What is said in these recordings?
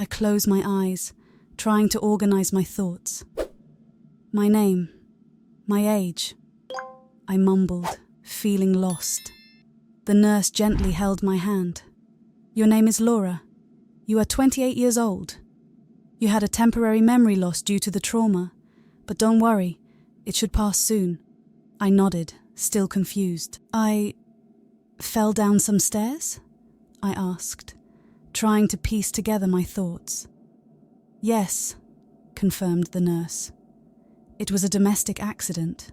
I closed my eyes, trying to organize my thoughts. My name, my age, I mumbled, feeling lost. The nurse gently held my hand. Your name is Laura. You are 28 years old. You had a temporary memory loss due to the trauma, but don't worry, it should pass soon. I nodded, still confused. I fell down some stairs? I asked, trying to piece together my thoughts. Yes, confirmed the nurse. It was a domestic accident.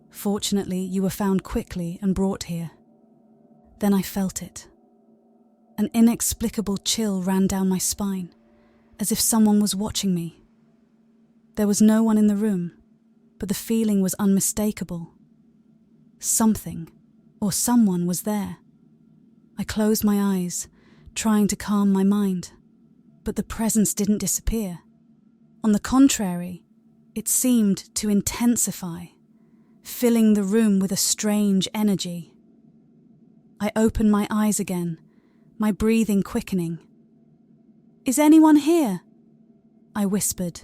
Fortunately, you were found quickly and brought here. Then I felt it. An inexplicable chill ran down my spine, as if someone was watching me. There was no one in the room, but the feeling was unmistakable. Something, or someone, was there. I closed my eyes, trying to calm my mind, but the presence didn't disappear. On the contrary, it seemed to intensify, filling the room with a strange energy. I opened my eyes again, my breathing quickening. Is anyone here? I whispered,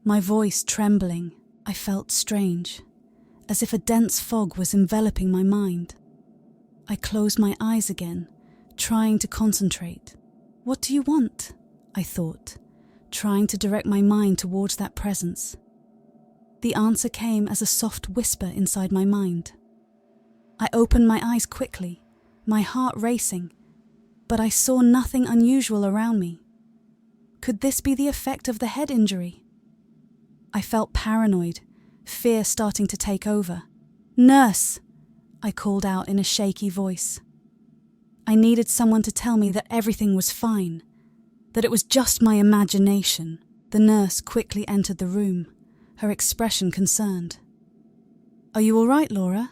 my voice trembling. I felt strange, as if a dense fog was enveloping my mind. I closed my eyes again, trying to concentrate. What do you want? I thought, trying to direct my mind towards that presence. The answer came as a soft whisper inside my mind. I opened my eyes quickly, my heart racing, but I saw nothing unusual around me. Could this be the effect of the head injury? I felt paranoid, fear starting to take over. Nurse! I called out in a shaky voice. I needed someone to tell me that everything was fine, that it was just my imagination. The nurse quickly entered the room, her expression concerned. Are you all right, Laura?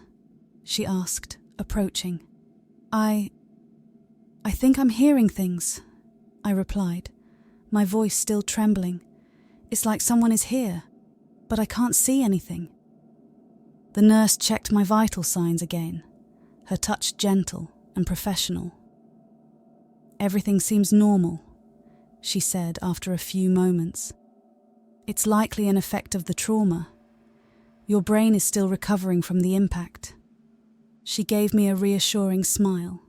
She asked, approaching. I think I'm hearing things, I replied, my voice still trembling. It's like someone is here, but I can't see anything. The nurse checked my vital signs again, her touch gentle and professional. Everything seems normal, she said after a few moments. It's likely an effect of the trauma. Your brain is still recovering from the impact. She gave me a reassuring smile.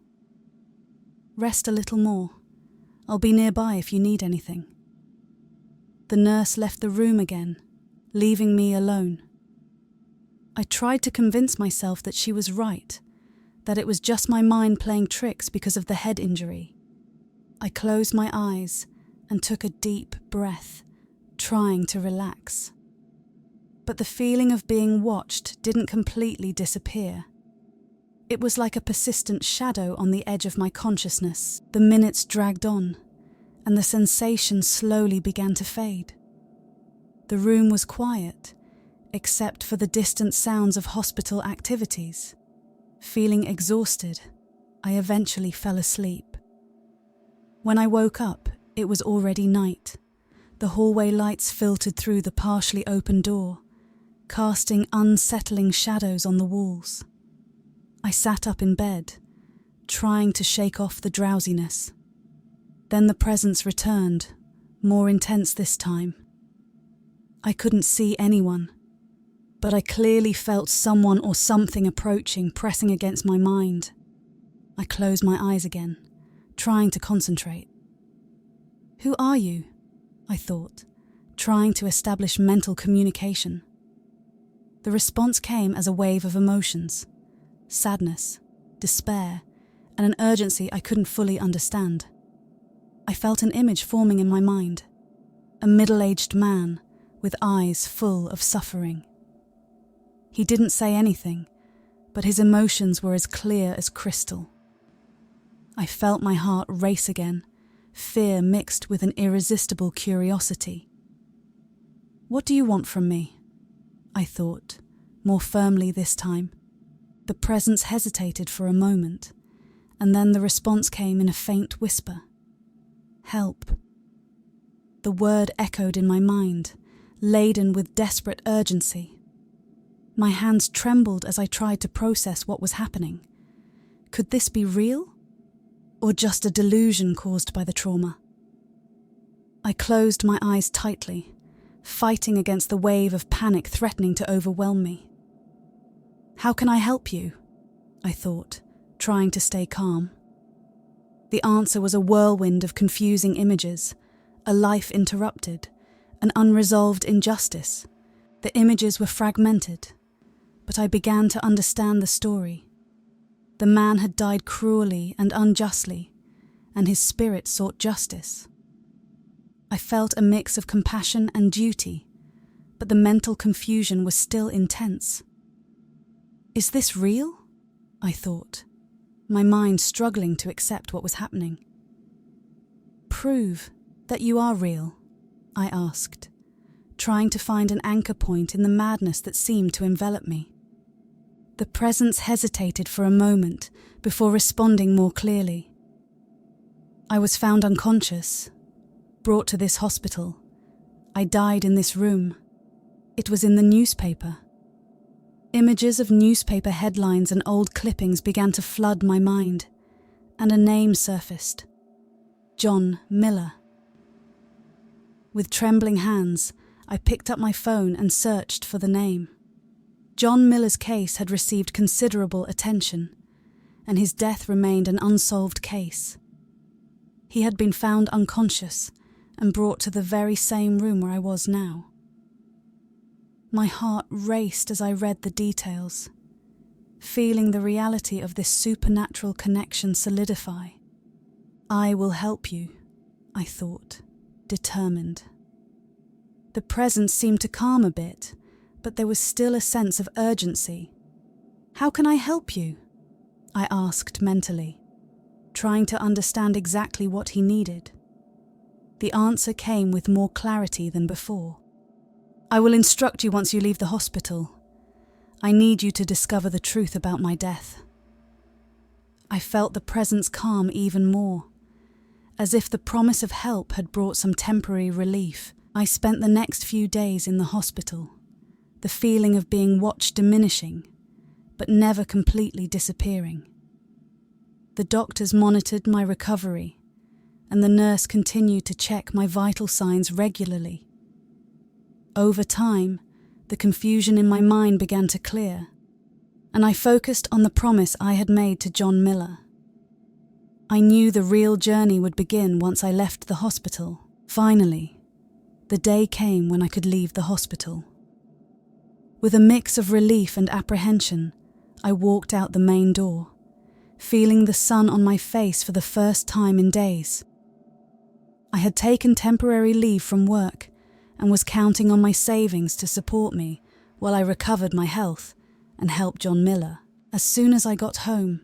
Rest a little more. I'll be nearby if you need anything. The nurse left the room again, leaving me alone. I tried to convince myself that she was right, that it was just my mind playing tricks because of the head injury. I closed my eyes and took a deep breath, trying to relax. But the feeling of being watched didn't completely disappear. It was like a persistent shadow on the edge of my consciousness. The minutes dragged on, and the sensation slowly began to fade. The room was quiet, except for the distant sounds of hospital activities. Feeling exhausted, I eventually fell asleep. When I woke up, it was already night. The hallway lights filtered through the partially open door, casting unsettling shadows on the walls. I sat up in bed, trying to shake off the drowsiness. Then the presence returned, more intense this time. I couldn't see anyone, but I clearly felt someone or something approaching, pressing against my mind. I closed my eyes again, trying to concentrate. Who are you? I thought, trying to establish mental communication. The response came as a wave of emotions. Sadness, despair, and an urgency I couldn't fully understand. I felt an image forming in my mind, a middle-aged man with eyes full of suffering. He didn't say anything, but his emotions were as clear as crystal. I felt my heart race again, fear mixed with an irresistible curiosity. What do you want from me? I thought, more firmly this time. The presence hesitated for a moment, and then the response came in a faint whisper. Help. The word echoed in my mind, laden with desperate urgency. My hands trembled as I tried to process what was happening. Could this be real? Or just a delusion caused by the trauma? I closed my eyes tightly, fighting against the wave of panic threatening to overwhelm me. "How can I help you?" I thought, trying to stay calm. The answer was a whirlwind of confusing images, a life interrupted, an unresolved injustice. The images were fragmented, but I began to understand the story. The man had died cruelly and unjustly, and his spirit sought justice. I felt a mix of compassion and duty, but the mental confusion was still intense. "Is this real?" I thought, my mind struggling to accept what was happening. "Prove that you are real," I asked, trying to find an anchor point in the madness that seemed to envelop me. The presence hesitated for a moment before responding more clearly. "I was found unconscious, brought to this hospital. I died in this room. It was in the newspaper." Images of newspaper headlines and old clippings began to flood my mind, and a name surfaced: John Miller. With trembling hands, I picked up my phone and searched for the name. John Miller's case had received considerable attention, and his death remained an unsolved case. He had been found unconscious and brought to the very same room where I was now. My heart raced as I read the details, feeling the reality of this supernatural connection solidify. "I will help you," I thought, determined. The presence seemed to calm a bit, but there was still a sense of urgency. "How can I help you?" I asked mentally, trying to understand exactly what he needed. The answer came with more clarity than before. "I will instruct you once you leave the hospital. I need you to discover the truth about my death." I felt the presence calm even more, as if the promise of help had brought some temporary relief. I spent the next few days in the hospital, the feeling of being watched diminishing, but never completely disappearing. The doctors monitored my recovery, and the nurse continued to check my vital signs regularly. Over time, the confusion in my mind began to clear, and I focused on the promise I had made to John Miller. I knew the real journey would begin once I left the hospital. Finally, the day came when I could leave the hospital. With a mix of relief and apprehension, I walked out the main door, feeling the sun on my face for the first time in days. I had taken temporary leave from work and was counting on my savings to support me while I recovered my health and helped John Miller. As soon as I got home,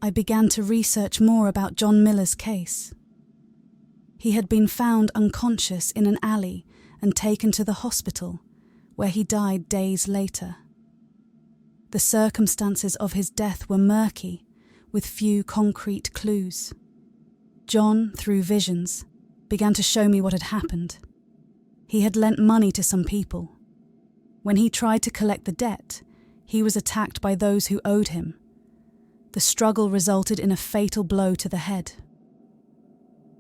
I began to research more about John Miller's case. He had been found unconscious in an alley and taken to the hospital, where he died days later. The circumstances of his death were murky, with few concrete clues. John, through visions, began to show me what had happened. He had lent money to some people. When he tried to collect the debt, he was attacked by those who owed him. The struggle resulted in a fatal blow to the head.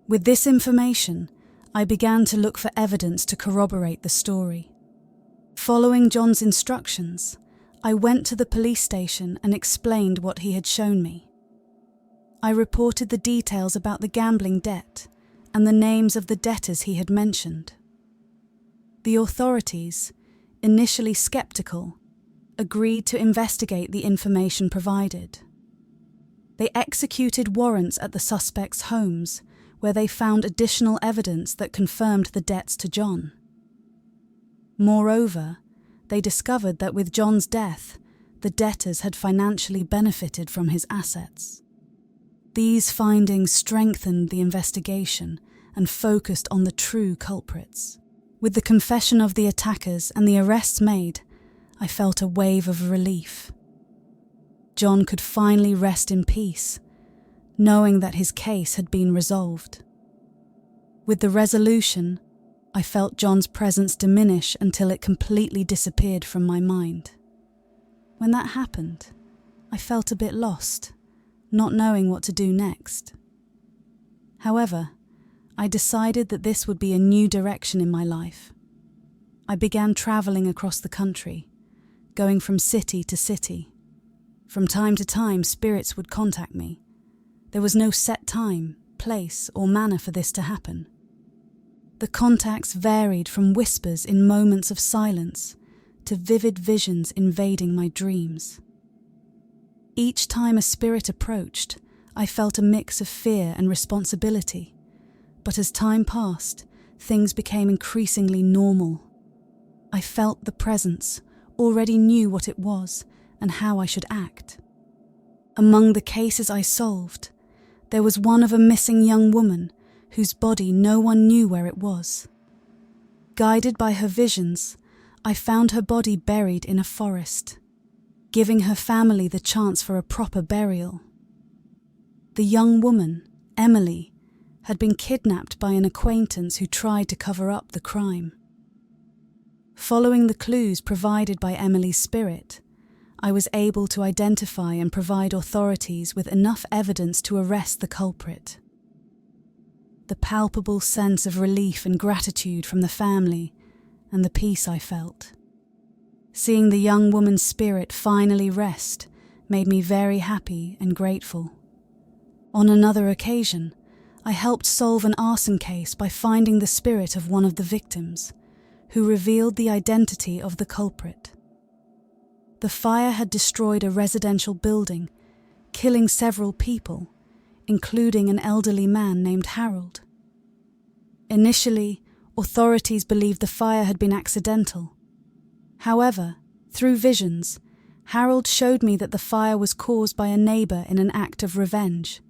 With this information, I began to look for evidence to corroborate the story. Following John's instructions, I went to the police station and explained what he had shown me. I reported the details about the gambling debt and the names of the debtors he had mentioned. The authorities, initially skeptical, agreed to investigate the information provided. They executed warrants at the suspects' homes, where they found additional evidence that confirmed the debts to John. Moreover, they discovered that with John's death, the debtors had financially benefited from his assets. These findings strengthened the investigation and focused on the true culprits. With the confession of the attackers and the arrests made, I felt a wave of relief. John could finally rest in peace, knowing that his case had been resolved. With the resolution, I felt John's presence diminish until it completely disappeared from my mind. When that happened, I felt a bit lost, not knowing what to do next. However, I decided that this would be a new direction in my life. I began traveling across the country, going from city to city. From time to time, spirits would contact me. There was no set time, place, or manner for this to happen. The contacts varied from whispers in moments of silence to vivid visions invading my dreams. Each time a spirit approached, I felt a mix of fear and responsibility, but as time passed, things became increasingly normal. I felt the presence, already knew what it was and how I should act. Among the cases I solved, there was one of a missing young woman whose body no one knew where it was. Guided by her visions, I found her body buried in a forest, giving her family the chance for a proper burial. The young woman, Emily, had been kidnapped by an acquaintance who tried to cover up the crime. Following the clues provided by Emily's spirit, I was able to identify and provide authorities with enough evidence to arrest the culprit. The palpable sense of relief and gratitude from the family and the peace I felt. Seeing the young woman's spirit finally rest made me very happy and grateful. On another occasion, I helped solve an arson case by finding the spirit of one of the victims, who revealed the identity of the culprit. The fire had destroyed a residential building, killing several people, including an elderly man named Harold. Initially, authorities believed the fire had been accidental. However, through visions, Harold showed me that the fire was caused by a neighbour in an act of revenge.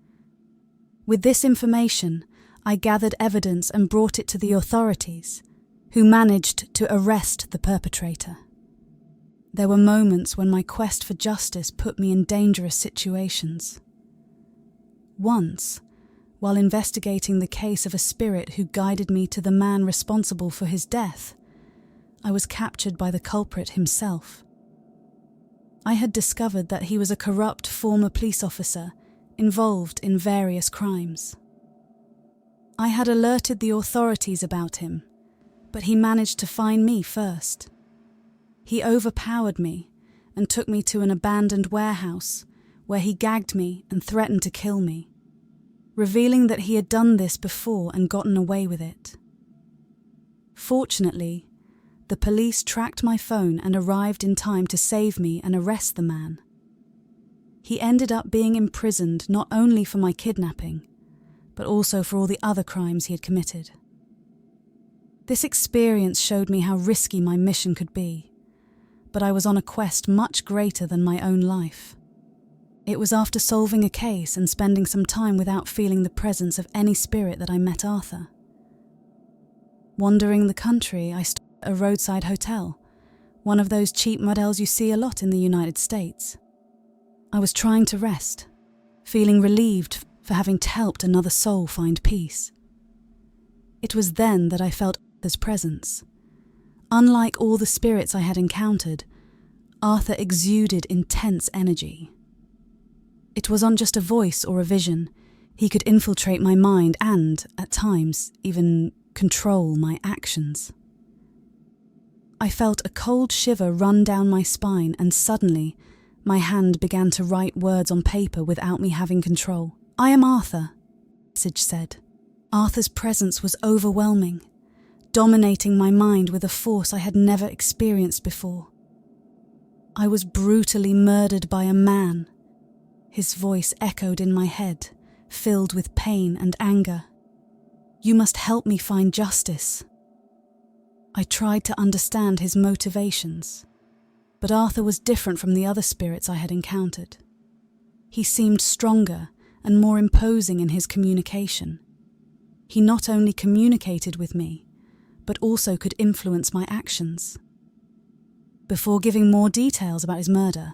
With this information, I gathered evidence and brought it to the authorities, who managed to arrest the perpetrator. There were moments when my quest for justice put me in dangerous situations. Once, while investigating the case of a spirit who guided me to the man responsible for his death, I was captured by the culprit himself. I had discovered that he was a corrupt former police officer involved in various crimes. I had alerted the authorities about him, but he managed to find me first. He overpowered me and took me to an abandoned warehouse where he gagged me and threatened to kill me, revealing that he had done this before and gotten away with it. Fortunately, the police tracked my phone and arrived in time to save me and arrest the man. He ended up being imprisoned not only for my kidnapping, but also for all the other crimes he had committed. This experience showed me how risky my mission could be, but I was on a quest much greater than my own life. It was after solving a case and spending some time without feeling the presence of any spirit that I met Arthur. Wandering the country, I stopped at a roadside hotel, one of those cheap motels you see a lot in the United States. I was trying to rest, feeling relieved for having helped another soul find peace. It was then that I felt Arthur's presence. Unlike all the spirits I had encountered, Arthur exuded intense energy. It wasn't just a voice or a vision. He could infiltrate my mind and, at times, even control my actions. I felt a cold shiver run down my spine, and suddenly, my hand began to write words on paper without me having control. "I am Arthur," the message said. Arthur's presence was overwhelming, dominating my mind with a force I had never experienced before. I was brutally murdered by a man. His voice echoed in my head, filled with pain and anger. "You must help me find justice." I tried to understand his motivations, but Arthur was different from the other spirits I had encountered. He seemed stronger and more imposing in his communication. He not only communicated with me, but also could influence my actions. Before giving more details about his murder,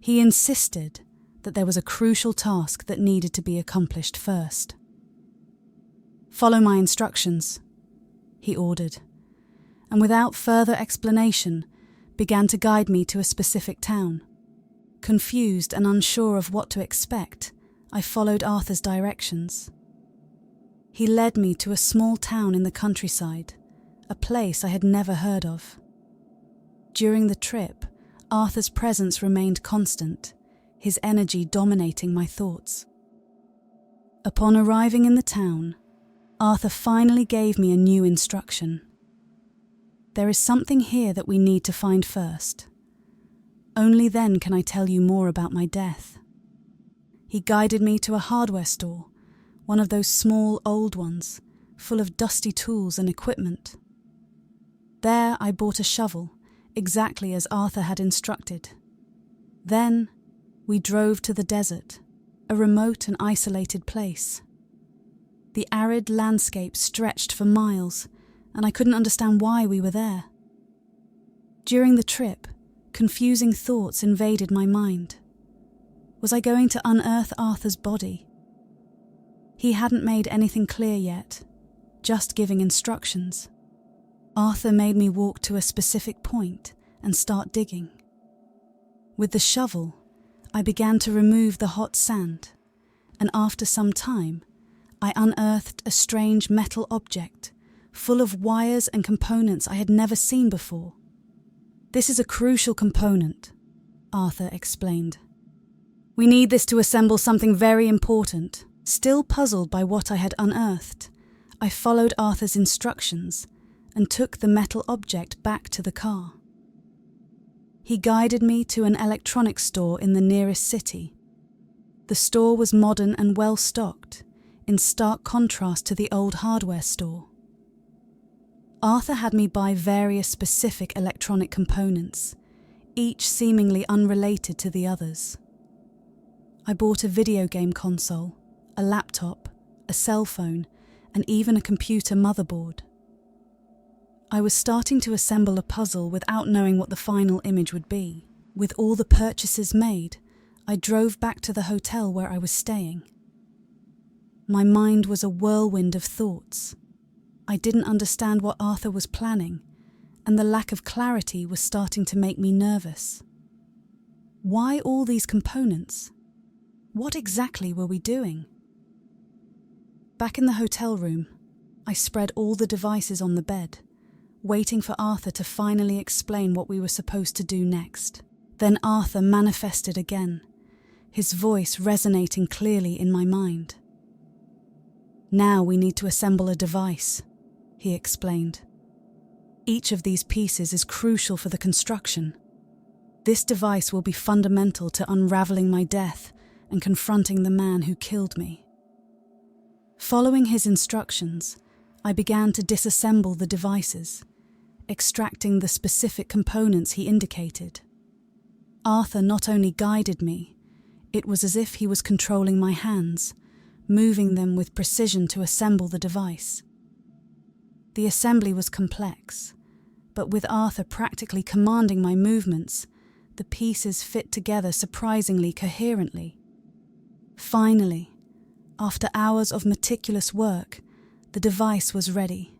he insisted that there was a crucial task that needed to be accomplished first. "Follow my instructions," he ordered, and without further explanation, began to guide me to a specific town. Confused and unsure of what to expect, I followed Arthur's directions. He led me to a small town in the countryside, a place I had never heard of. During the trip, Arthur's presence remained constant, his energy dominating my thoughts. Upon arriving in the town, Arthur finally gave me a new instruction. There is something here that we need to find first. Only then can I tell you more about my death. He guided me to a hardware store, one of those small old ones, full of dusty tools and equipment. There I bought a shovel, exactly as Arthur had instructed. Then we drove to the desert, a remote and isolated place. The arid landscape stretched for miles, and I couldn't understand why we were there. During the trip, confusing thoughts invaded my mind. Was I going to unearth Arthur's body? He hadn't made anything clear yet, just giving instructions. Arthur made me walk to a specific point and start digging. With the shovel, I began to remove the hot sand, and after some time, I unearthed a strange metal object, full of wires and components I had never seen before. "This is a crucial component," Arthur explained. "We need this to assemble something very important." Still puzzled by what I had unearthed, I followed Arthur's instructions and took the metal object back to the car. He guided me to an electronics store in the nearest city. The store was modern and well-stocked, in stark contrast to the old hardware store. Arthur had me buy various specific electronic components, each seemingly unrelated to the others. I bought a video game console, a laptop, a cell phone, and even a computer motherboard. I was starting to assemble a puzzle without knowing what the final image would be. With all the purchases made, I drove back to the hotel where I was staying. My mind was a whirlwind of thoughts. I didn't understand what Arthur was planning, and the lack of clarity was starting to make me nervous. Why all these components? What exactly were we doing? Back in the hotel room, I spread all the devices on the bed, waiting for Arthur to finally explain what we were supposed to do next. Then Arthur manifested again, his voice resonating clearly in my mind. "Now we need to assemble a device," he explained. "Each of these pieces is crucial for the construction. This device will be fundamental to unraveling my death and confronting the man who killed me." Following his instructions, I began to disassemble the devices, extracting the specific components he indicated. Arthur not only guided me, it was as if he was controlling my hands, moving them with precision to assemble the device. The assembly was complex, but with Arthur practically commanding my movements, the pieces fit together surprisingly coherently. Finally, after hours of meticulous work, the device was ready.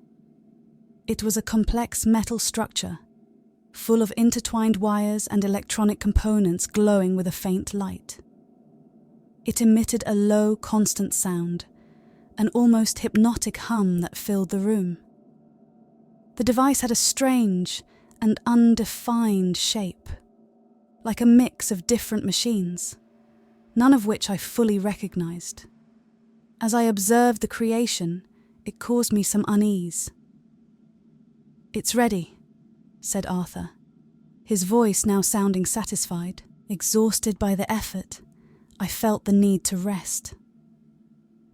It was a complex metal structure, full of intertwined wires and electronic components glowing with a faint light. It emitted a low, constant sound, an almost hypnotic hum that filled the room. The device had a strange and undefined shape, like a mix of different machines, none of which I fully recognized. As I observed the creation, it caused me some unease. "It's ready," said Arthur, his voice now sounding satisfied. Exhausted by the effort, I felt the need to rest.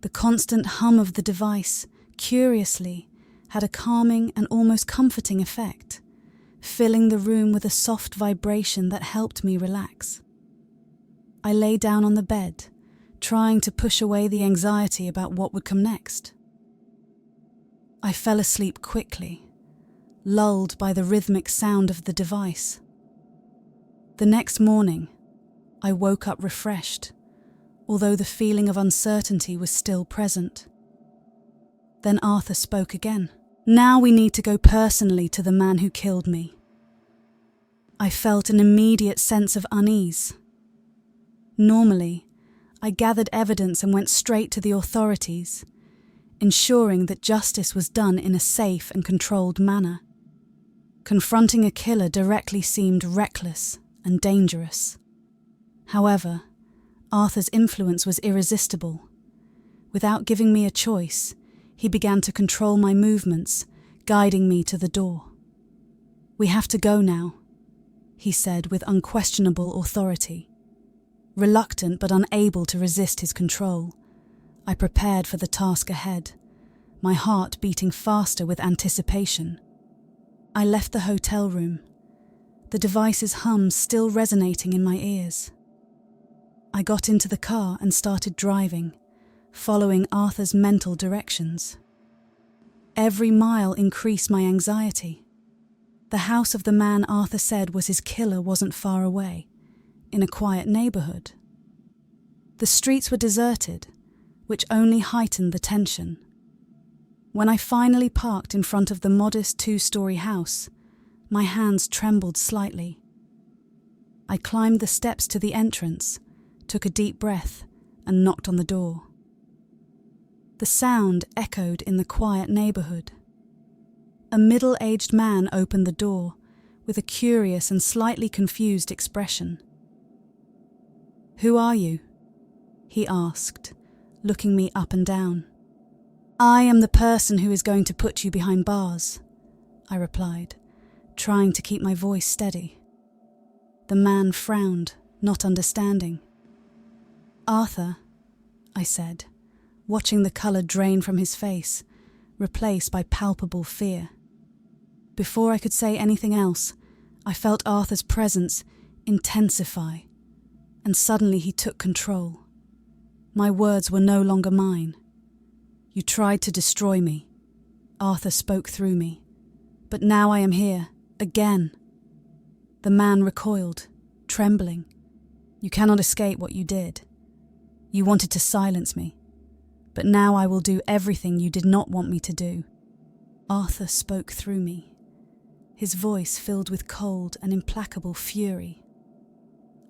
The constant hum of the device, curiously, had a calming and almost comforting effect, filling the room with a soft vibration that helped me relax. I lay down on the bed, trying to push away the anxiety about what would come next. I fell asleep quickly, lulled by the rhythmic sound of the device. The next morning, I woke up refreshed, although the feeling of uncertainty was still present. Then Arthur spoke again. "Now we need to go personally to the man who killed me." I felt an immediate sense of unease. Normally, I gathered evidence and went straight to the authorities. ensuring that justice was done in a safe and controlled manner. Confronting a killer directly seemed reckless and dangerous. However, Arthur's influence was irresistible. Without giving me a choice, he began to control my movements, guiding me to the door. "We have to go now," he said with unquestionable authority. Reluctant but unable to resist his control, I prepared for the task ahead, my heart beating faster with anticipation. I left the hotel room, the device's hum still resonating in my ears. I got into the car and started driving, following Arthur's mental directions. Every mile increased my anxiety. The house of the man Arthur said was his killer wasn't far away, in a quiet neighborhood. The streets were deserted, which only heightened the tension. When I finally parked in front of the modest 2-story house, my hands trembled slightly. I climbed the steps to the entrance, took a deep breath, and knocked on the door. The sound echoed in the quiet neighborhood. A middle-aged man opened the door with a curious and slightly confused expression. "Who are you?" he asked, looking me up and down. "I am the person who is going to put you behind bars," I replied, trying to keep my voice steady. The man frowned, not understanding. "Arthur," I said, watching the colour drain from his face, replaced by palpable fear. Before I could say anything else, I felt Arthur's presence intensify, and suddenly he took control. My words were no longer mine. "You tried to destroy me," Arthur spoke through me. "But now I am here, again." The man recoiled, trembling. "You cannot escape what you did. You wanted to silence me, but now I will do everything you did not want me to do." Arthur spoke through me, his voice filled with cold and implacable fury.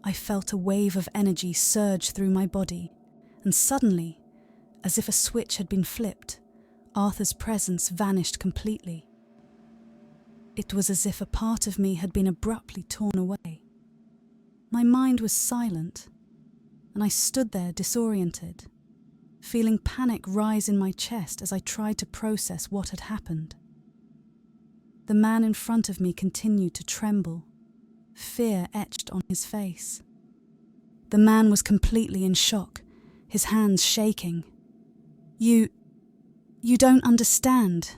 I felt a wave of energy surge through my body, and suddenly, as if a switch had been flipped, Arthur's presence vanished completely. It was as if a part of me had been abruptly torn away. My mind was silent, and I stood there disoriented, feeling panic rise in my chest as I tried to process what had happened. The man in front of me continued to tremble, fear etched on his face. The man was completely in shock, his hands shaking. You don't understand,"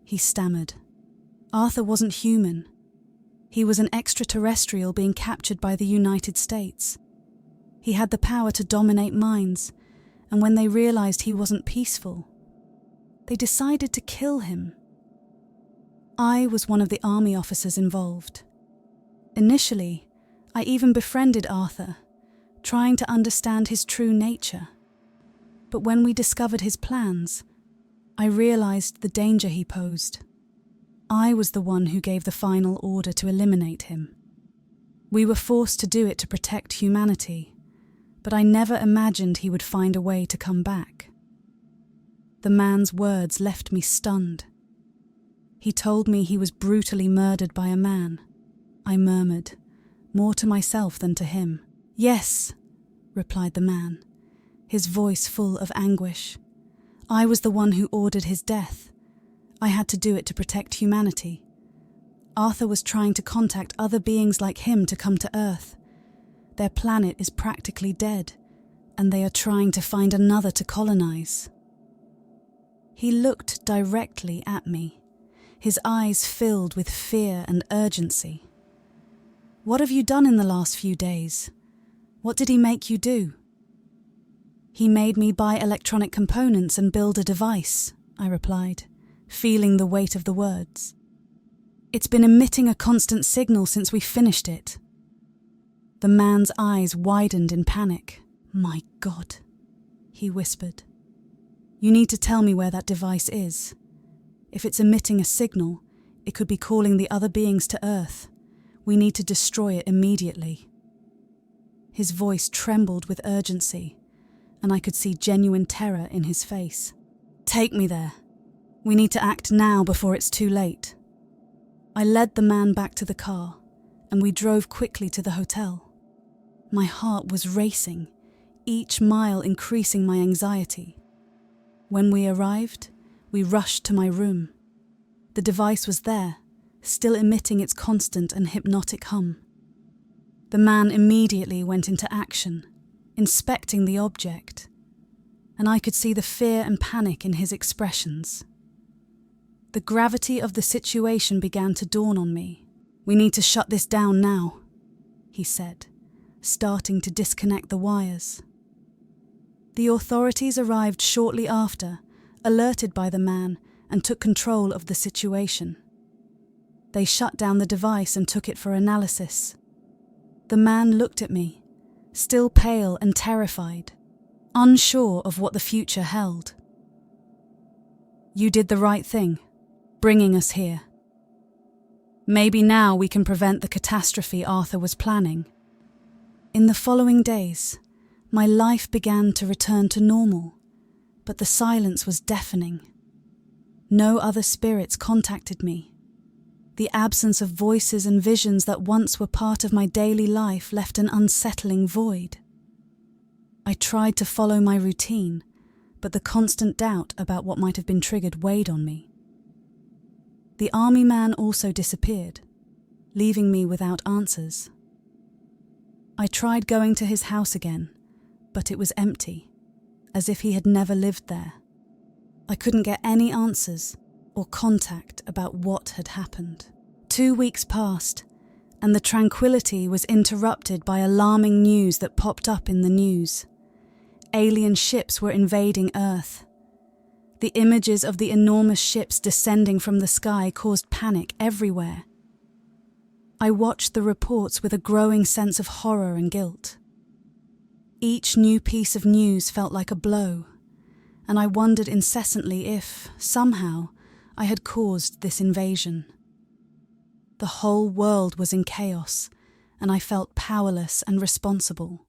he stammered. "Arthur wasn't human. He was an extraterrestrial being captured by the United States. He had the power to dominate minds, and when they realized he wasn't peaceful, they decided to kill him. I was one of the army officers involved. Initially, I even befriended Arthur, trying to understand his true nature. But when we discovered his plans, I realized the danger he posed. I was the one who gave the final order to eliminate him. We were forced to do it to protect humanity, but I never imagined he would find a way to come back." The man's words left me stunned. He told me he was brutally murdered by a man. I murmured, more to myself than to him. "Yes," replied the man, his voice full of anguish. "I was the one who ordered his death. I had to do it to protect humanity. Arthur was trying to contact other beings like him to come to Earth. Their planet is practically dead, and they are trying to find another to colonize." He looked directly at me, his eyes filled with fear and urgency. "What have you done in the last few days? What did he make you do?" "He made me buy electronic components and build a device," I replied, feeling the weight of the words. "It's been emitting a constant signal since we finished it." The man's eyes widened in panic. "My God," he whispered. "You need to tell me where that device is. If it's emitting a signal, it could be calling the other beings to Earth. We need to destroy it immediately." His voice trembled with urgency, and I could see genuine terror in his face. Take me there. We need to act now before it's too late. I led the man back to the car, and we drove quickly to the hotel. My heart was racing, each mile increasing my anxiety. When we arrived, we rushed to my room. The device was there, still emitting its constant and hypnotic hum. The man immediately went into action, inspecting the object, and I could see the fear and panic in his expressions. The gravity of the situation began to dawn on me. We need to shut this down now, he said, starting to disconnect the wires. The authorities arrived shortly after, alerted by the man, and took control of the situation. They shut down the device and took it for analysis. The man looked at me, still pale and terrified, unsure of what the future held. You did the right thing, bringing us here. Maybe now we can prevent the catastrophe Arthur was planning. In the following days, my life began to return to normal, but the silence was deafening. No other spirits contacted me. The absence of voices and visions that once were part of my daily life left an unsettling void. I tried to follow my routine, but the constant doubt about what might have been triggered weighed on me. The army man also disappeared, leaving me without answers. I tried going to his house again, but it was empty, as if he had never lived there. I couldn't get any answers or contact about what had happened. 2 weeks passed, and the tranquility was interrupted by alarming news that popped up in the news. Alien ships were invading Earth. The images of the enormous ships descending from the sky caused panic everywhere. I watched the reports with a growing sense of horror and guilt. Each new piece of news felt like a blow, and I wondered incessantly if, somehow, I had caused this invasion. The whole world was in chaos, and I felt powerless and responsible.